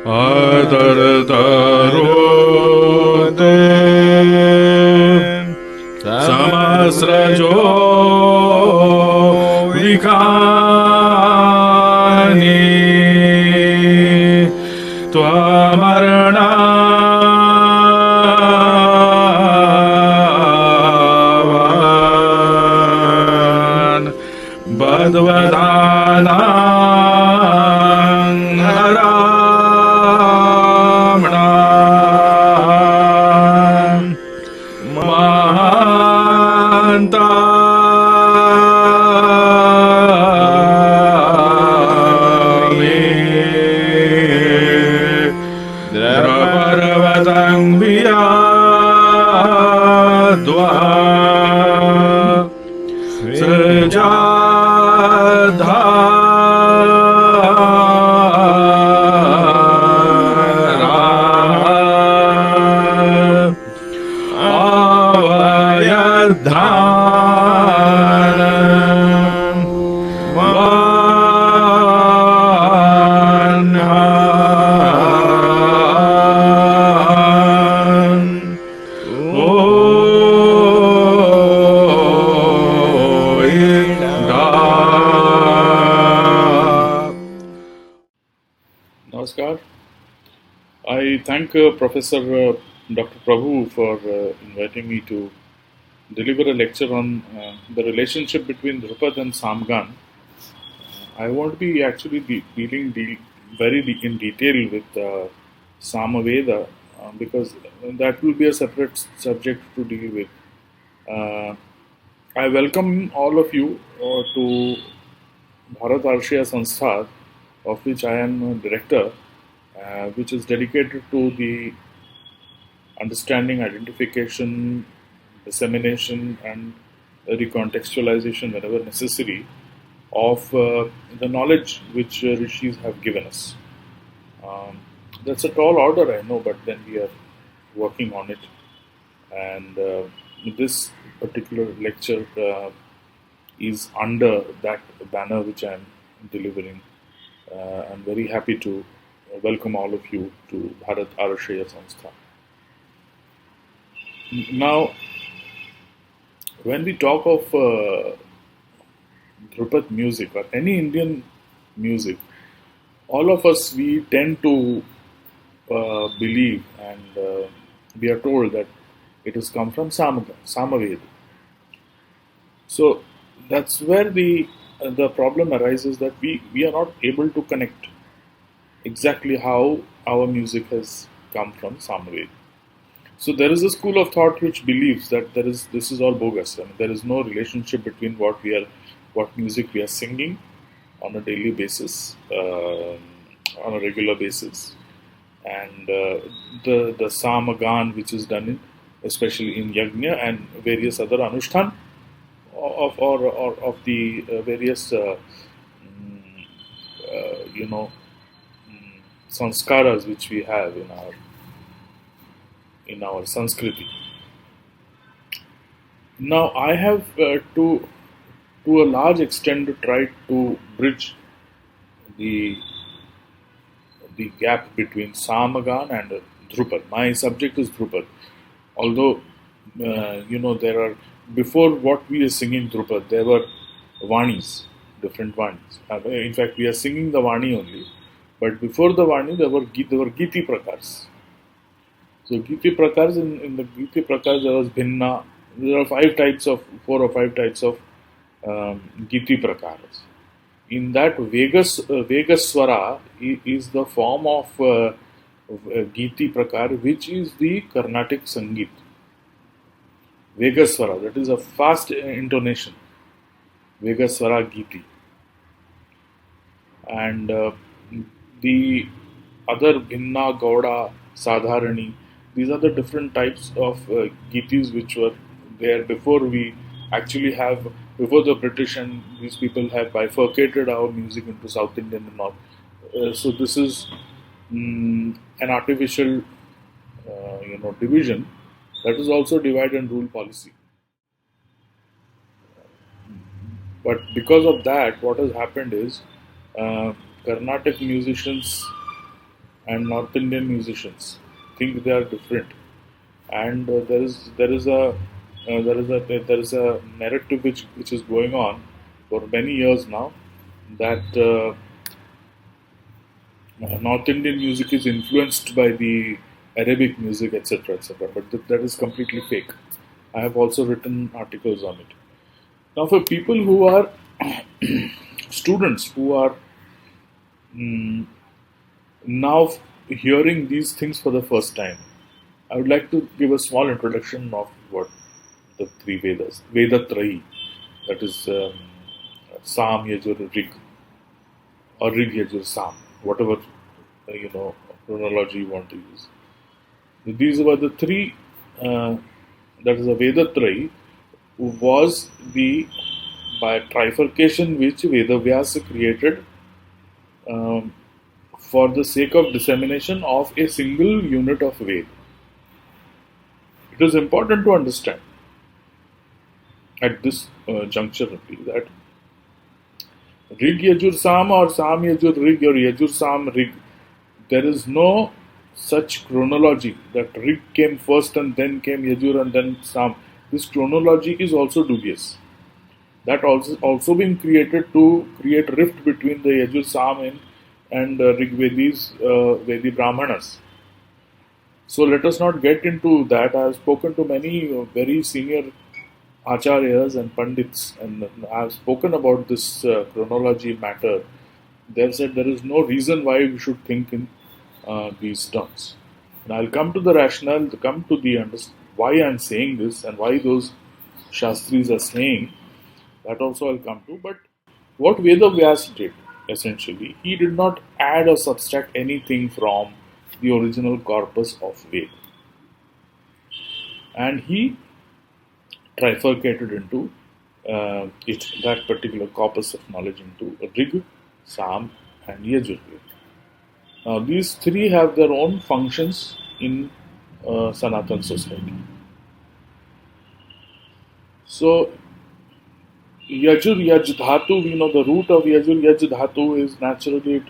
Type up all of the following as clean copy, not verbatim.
adartarote samasrajo vikani tvamarna badvadana haramna mahanta me draparvatang viyadva srajadha avayadhanam vanhan Namaskar. I thank Professor Dr. Prabhu for inviting me to deliver a lecture on the relationship between Dhrupad and Sām Gāna. I won't be actually dealing very in detail with Samaveda because that will be a separate subject to deal with. I welcome all of you to Bharat Arshya Sanstha, of which I am a director, which is dedicated to the understanding, identification, dissemination and recontextualization whenever necessary of the knowledge which rishis have given us. That's a tall order, I know, but then we are working on it. And this particular lecture is under that banner which I am delivering. I'm very happy to welcome all of you to Bharat Arshya Sanstha. Now, when we talk of Dhrupad music or any Indian music, all of us, we tend to believe and we are told that it has come from Samaveda. So that's where the problem arises, that we are not able to connect exactly how our music has come from Samaveda. So there is a school of thought which believes that this is all bogus. I mean, there is no relationship between what music we are singing on a daily basis, on a regular basis, and the Sām Gāna which is done especially in Yajna and various other Anushtan of the various sanskaras which we have in our Sanskriti. Now, I have to a large extent tried to bridge the gap between Sām Gāna and Dhrupad. My subject is Dhrupad. Although, there are, before what we are singing Dhrupad, there were Vanis, different Vanis. In fact, we are singing the Vani only. But before the Vani, there were Giti Prakars. So Giti Prakars, in the Giti Prakars, there was Bhinna. There are 4 or 5 types of Giti Prakars. In that, Vegaswara is the form of Giti Prakar, which is the Carnatic Sangeet. Vegaswara, that is a fast intonation. Vegaswara Giti. And the other Bhinna, Gauda, Sadharani, these are the different types of Gitis which were there before we actually have, before the British and these people have bifurcated our music into South Indian and North. So this is an artificial, division that is also divide and rule policy. But because of that, what has happened is Carnatic musicians and North Indian musicians think they are different, and there is a narrative which is going on for many years now that North Indian music is influenced by the Arabic music, etc., etc. But that is completely fake. I have also written articles on it. Now, for people who are students who are now hearing these things for the first time, I would like to give a small introduction of what the three Vedas, Veda Trahi, that is Sām, Yajur, Rig, or Rig, Yajur, Sām, whatever chronology you want to use. These were the three. That is a Veda Trahi, was the by trifurcation which Vedavyasa created for the sake of dissemination of a single unit of Ved. It is important to understand at this juncture that Rig Yajur Sām or Sām Yajur Rig or Yajur Sām Rig, there is no such chronology that Rig came first and then came Yajur and then Sām. This chronology is also dubious. That also been created to create rift between the Yajur Sām and Rigvedis, Vedi Brahmanas. So let us not get into that. I have spoken to many very senior acharyas and pandits, and I have spoken about this chronology matter. They have said there is no reason why we should think in these terms. And I'll come to the rationale, come to the why I'm saying this and why those Shastris are saying. That also I'll come to. But what Veda Vyas did, essentially, he did not add or subtract anything from the original corpus of Veda. And he trifurcated into that particular corpus of knowledge into Rig, Sām, and Yajur. Now, these three have their own functions in Sanatan society. So, Yajur, Yaj Dhatu, we know the root of Yajur, Yaj Dhatu is naturally,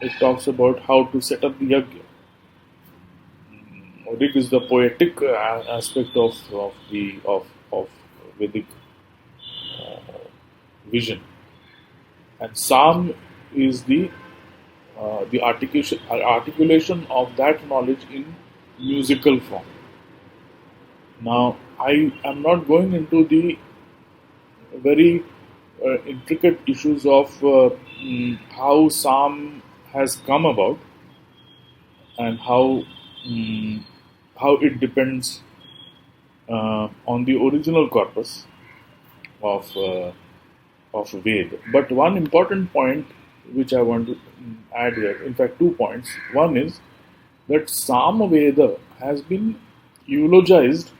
it talks about how to set up the Yajna. Rig is the poetic aspect of Vedic vision, and Sām is the articulation of that knowledge in musical form. Now, I am not going into the very intricate issues of how Sām has come about and how it depends on the original corpus of Ved. But one important point which I want to add here, in fact, 2 points. One is that Sām Veda has been eulogized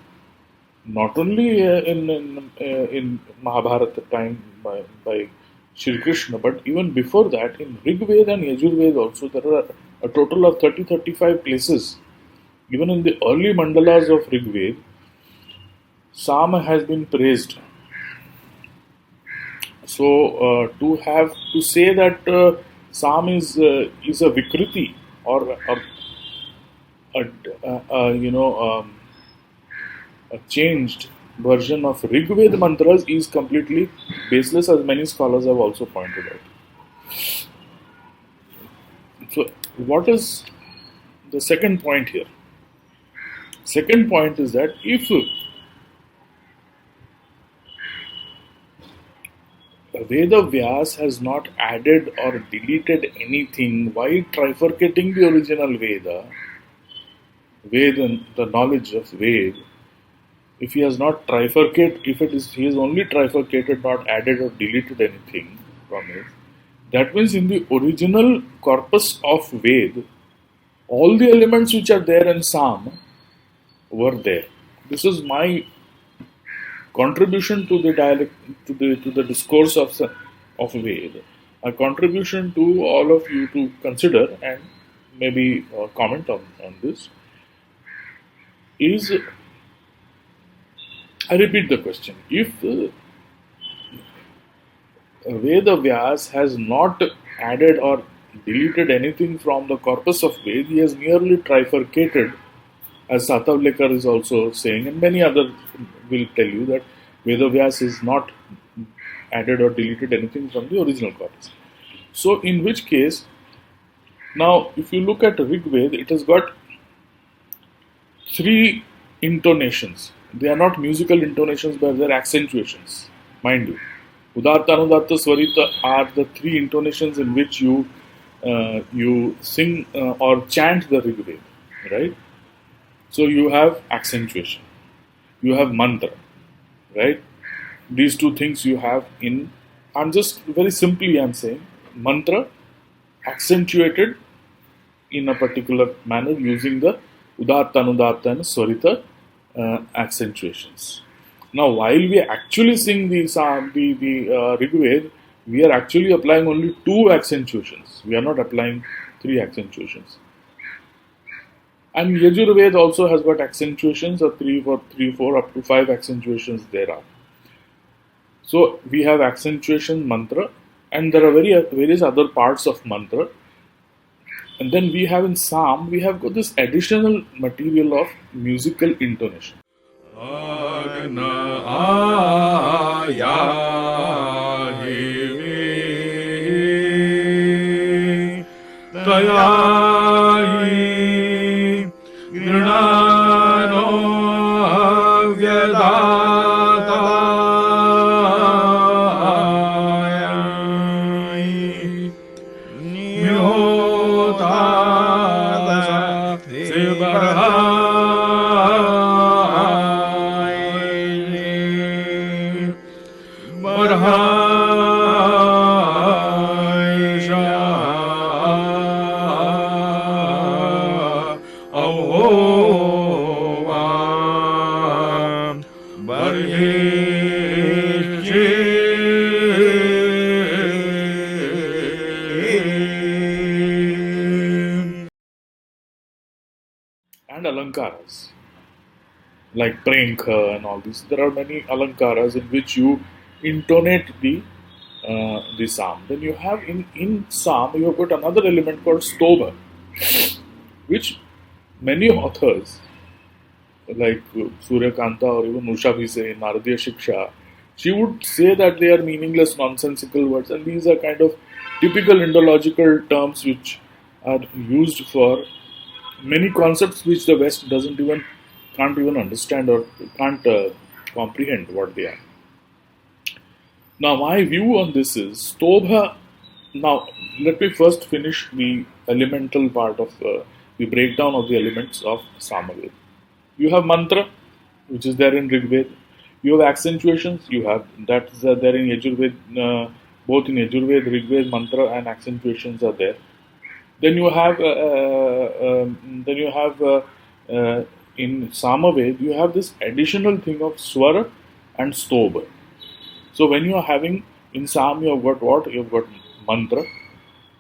not only in Mahabharata time by Shri Krishna, but even before that in Rig Veda and Yajur Veda also. There are a total of 30-35 places. Even in the early mandalas of Rig Veda, Sām has been praised. So to say that Sām is a Vikriti or a changed version of Rig Veda mantras is completely baseless, as many scholars have also pointed out. So, what is the second point here? Second point is that if Veda Vyas has not added or deleted anything, why trifurcating the original Veda, the knowledge of Ved, if he has not trifurcated, he has only trifurcated, not added or deleted anything from it, that means in the original corpus of Ved, all the elements which are there in Sām were there. This is my contribution to the dialect, to the discourse of Ved, a contribution to all of you to consider and maybe comment on this is, I repeat the question, if Veda Vyas has not added or deleted anything from the corpus of Ved. He has merely trifurcated, as Satavlekar is also saying, and many others will tell you that Vedavyas is not added or deleted anything from the original corpus. So, in which case, now if you look at Rig Veda, it has got three intonations. They are not musical intonations, but they are accentuations, mind you. Udatta, Anudatta, Swarita are the three intonations in which you sing or chant the Rig Veda, right? So you have accentuation, you have mantra, right? These two things you have in. I'm just very simply I'm saying mantra accentuated in a particular manner using the Udatta, Anudatta and Swarita accentuations. Now, while we actually sing the Rig Veda, we are actually applying only two accentuations. We are not applying three accentuations. And Yajurveda also has got accentuations of 3, 4, up to 5 accentuations there are. So, we have accentuation mantra, and there are various other parts of mantra. And then we have in Psalm, we have got this additional material of musical intonation. And alankaras, like pranka and all this. There are many alankaras in which you intonate the psalm. Then you have in psalm you have got another element called stobha, which many authors like Suryakanta or even Usha Bhise in Naradiya Shiksha, she would say that they are meaningless, nonsensical words, and these are kind of typical Indological terms which are used for many concepts which the West can't even understand or can't comprehend what they are. Now, my view on this is Stobha. Now, let me first finish the elemental part of the breakdown of the elements of Samaveda. You have mantra, which is there in Rig Veda. You have accentuations. You have that is there in Yajurveda. Both in Yajurveda, Rig Veda, mantra and accentuations are there. Then you have in Samaveda you have this additional thing of swara and stobha. So when you are having in Sam, you have got what? You have got mantra,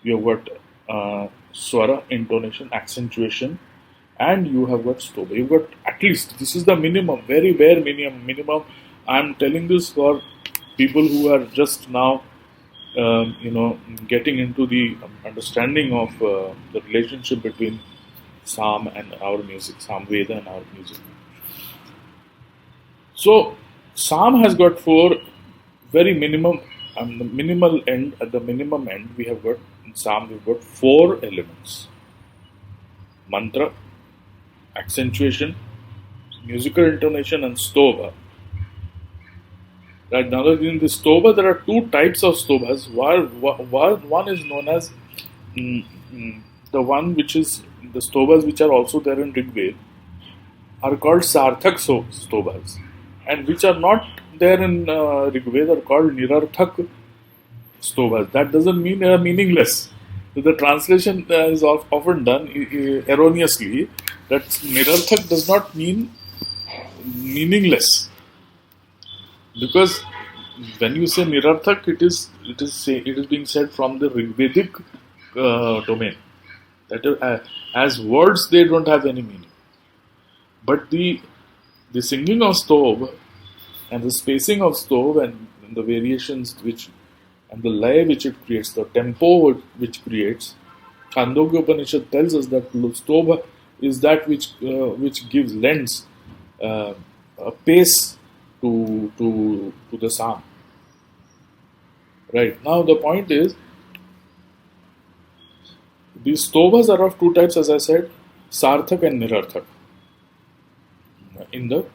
you have got swara, intonation, accentuation, and you have got stobha. You've got at least, this is the minimum, very bare minimum. I'm telling this for people who are just now getting into the understanding of the relationship between Psalm and our music, Psalm Veda and our music. So, Psalm has got four very minimum, the minimal end, at the minimum end, we have got, in Psalm, we've got four elements: mantra, accentuation, musical intonation, and stobha. Right, now in the stobha, there are two types of stobhas. One is known as the one which is the stobhas which are also there in Rig Veda are called sarthak stobhas, and which are not there in Rig Veda are called nirarthak stobhas. That doesn't mean they are meaningless. So the translation is often done erroneously that nirarthak does not mean meaningless. Because when you say nirarthak, it is being said from the Rigvedic domain. That as words they don't have any meaning. But the singing of stove and the spacing of stove and the variations and the lay which it creates, the tempo which creates, Chandogya Upanishad tells us that Stobha is that which gives lends uh, a pace to the psalm. Right now, the point is these stobhas are of two types, as I said, sarthak and nirarthak. In the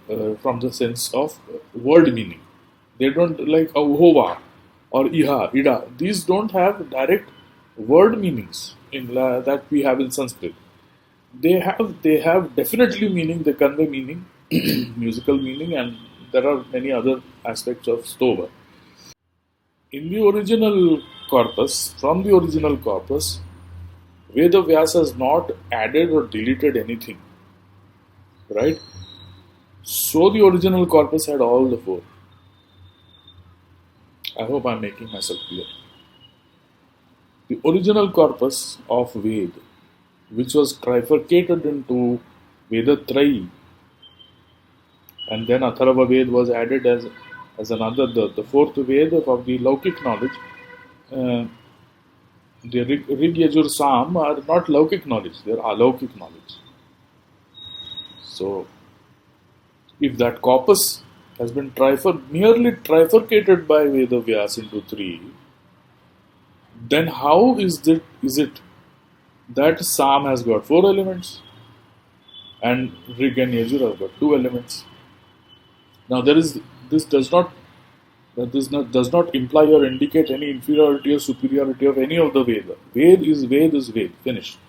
from the sense of word meaning, they don't like ahova or iha, ida. These don't have direct word meanings that we have in Sanskrit. They have definitely meaning. They convey meaning, musical meaning, and there are many other aspects of stova. In the original corpus, from the original corpus, Veda Vyasa has not added or deleted anything, right? So the original corpus had all the four. I hope I'm making myself clear. The original corpus of Ved, which was trifurcated into Vedatrayi, and then Atharva Ved was added as another, the fourth Ved of the Laukik knowledge. Uh, the Rig Yajur Sam are not Laukik knowledge, they are Alaukik knowledge. So, if that corpus has been merely trifurcated by Veda Vyas into three, then how is it that Sam has got four elements and Rig and Yajur have got two elements? Now this does not imply or indicate any inferiority or superiority of any of the Veda. Ved is Ved. Finished.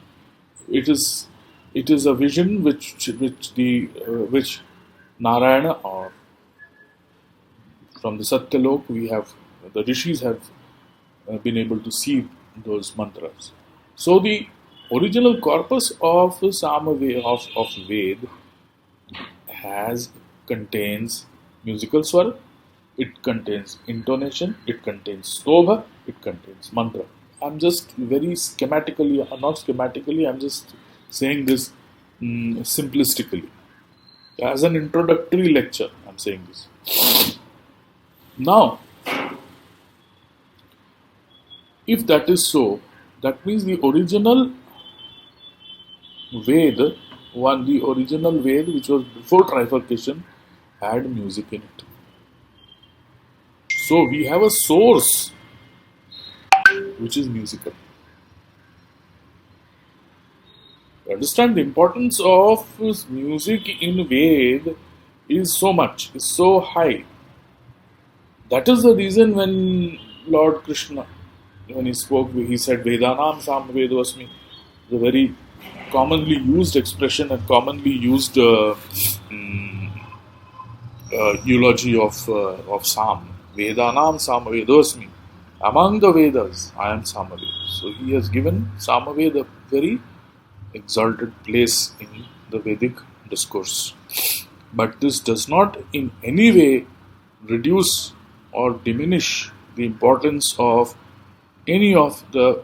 It is a vision which Narayana, or from the Satyalok, the rishis have been able to see those mantras. So the original corpus of of Ved contains musical swara, it contains intonation, it contains stobha, it contains mantra. I'm just very schematically, not schematically, I'm just saying this simplistically. As an introductory lecture, I'm saying this. Now, if that is so, that means the original the original Ved which was before trifurcation, had music in it. So we have a source which is musical. Understand the importance of music in Ved is so much, is so high. That is the reason when Lord Krishna, when he spoke, he said Vedanam Sam Vedosmi, the very commonly used expression and commonly used eulogy of Sam. Vedanam Samavedosmi. Among the Vedas, I am Samaveda. So he has given Samaveda a very exalted place in the Vedic discourse. But this does not in any way reduce or diminish the importance of any of the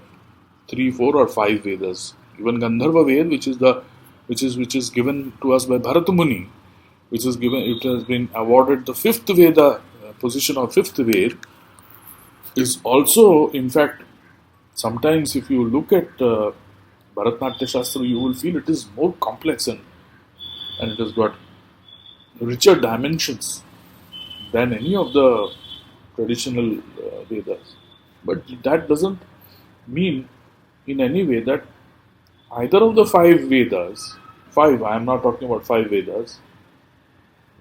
3, 4, or 5 Vedas. Even Gandharva Ved, which is given to us by Bharata Muni, it has been awarded the 5th Veda position of 5th Ved, is also, in fact, sometimes if you look at Bharatnatyam Shastra, you will feel it is more complex and it has got richer dimensions than any of the traditional Vedas. But that doesn't mean in any way that either of the 5 Vedas, I am not talking about 5 Vedas,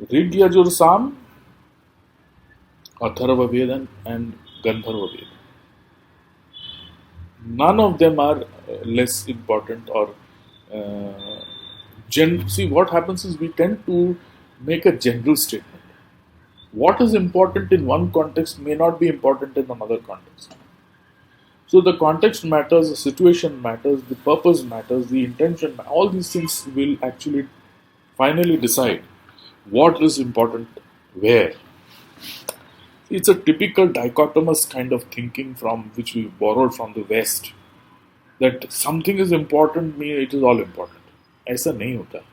Rig, Yajur, Sam, Atharva Veda and Gandharva Veda, none of them are less important or see, what happens is we tend to make a general statement. What is important in one context may not be important in another context. So the context matters, the situation matters, the purpose matters, the intention, all these things will actually finally decide what is important where. It's a typical dichotomous kind of thinking from which we borrowed from the West. That something is important means it is all important. ऐसा नहीं होता.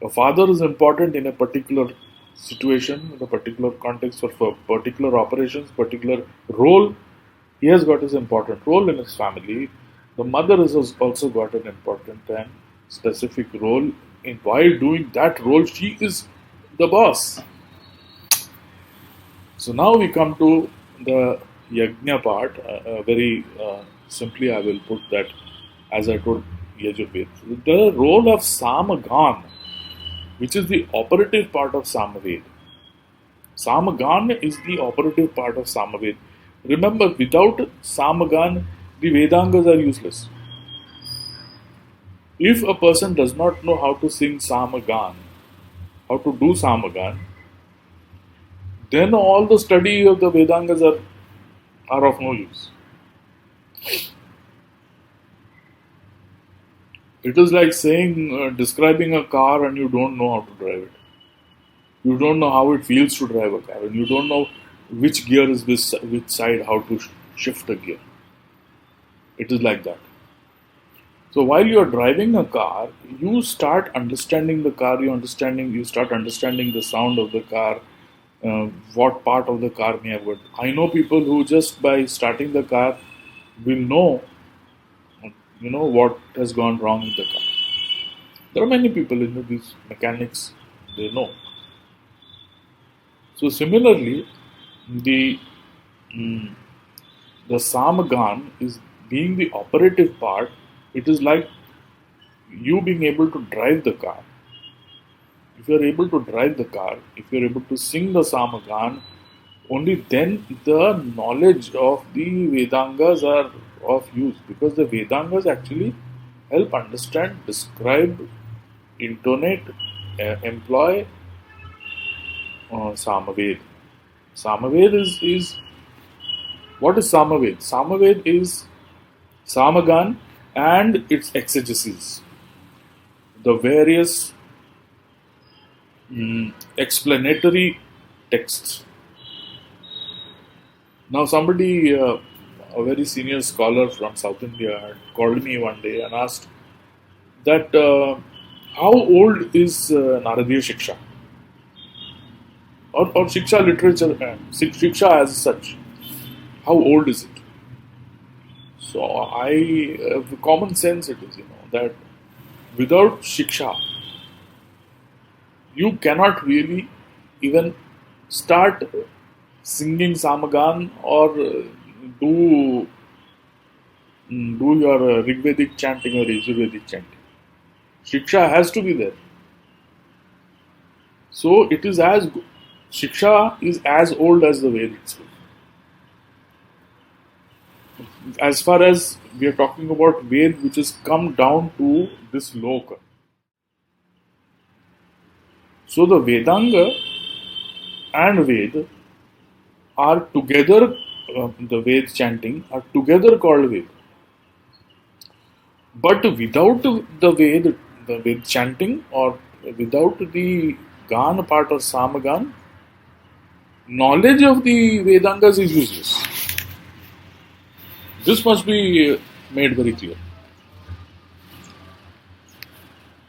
A father is important in a particular situation, in a particular context, for particular operations, particular role. He has got his important role in his family. The mother has also got an important and specific role. In while doing that role, she is the boss. So now we come to the yajna part. Very simply, I will put that as I told Yajurved. The role of Sām Gāna, which is the operative part of Samaved. Sām Gāna is the operative part of Samaved. Remember, without Sām Gāna, the Vedangas are useless. If a person does not know how to sing Sām Gāna, how to do Sām Gāna, then all the study of the Vedangas are of no use. It is like saying, describing a car and you don't know how to drive it. You don't know how it feels to drive a car, and you don't know which gear is which side, how to shift a gear. It is like that. So while you are driving a car, you start understanding the car. You start understanding the sound of the car, what part of the car may have got. I know people who just by starting the car will know, what has gone wrong with the car. There are many people in these mechanics, they know. So similarly, the mm, the Sām Gāna is being the operative part. It is like you being able to drive the car. If you are able to drive the car, if you are able to sing the Sām Gāna, only then the knowledge of the Vedangas are of use, because the Vedangas actually help understand, describe, intonate, employ Samaved. Samaved is what is Samaved? Samaved is Sām Gāna and its exegesis, the various explanatory texts. Now, somebody, a very senior scholar from South India, had called me one day and asked that how old is Naradiya Shiksha or Shiksha literature, Shiksha as such? How old is it? So, common sense it is, that without Shiksha, you cannot really even start singing Sām Gāna or do your Rigvedic chanting or Yajurvedic chanting. Shiksha has to be there. So it is Shiksha is as old as the Ved itself. As far as we are talking about Ved, which has come down to this loka. So the Vedanga and Ved are together, the Ved chanting are together called Ved. But without the Ved chanting or without the Gāna part of Sām Gāna, knowledge of the Vedangas is useless. This must be made very clear.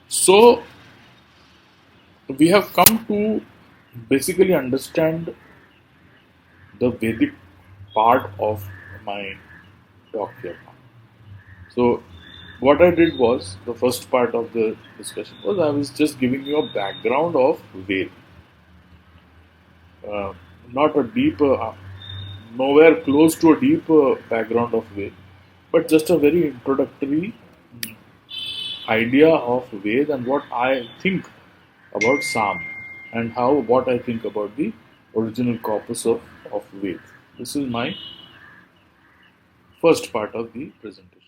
So, we have come to basically understand the Vedic part of my talk here. So, what I did was, the first part of the discussion was, I was just giving you a background of Ved. Not a deep, nowhere close to a deep background of Ved, but just a very introductory idea of Ved and what I think about Sām and what I think about the original corpus of Ved. This is my first part of the presentation.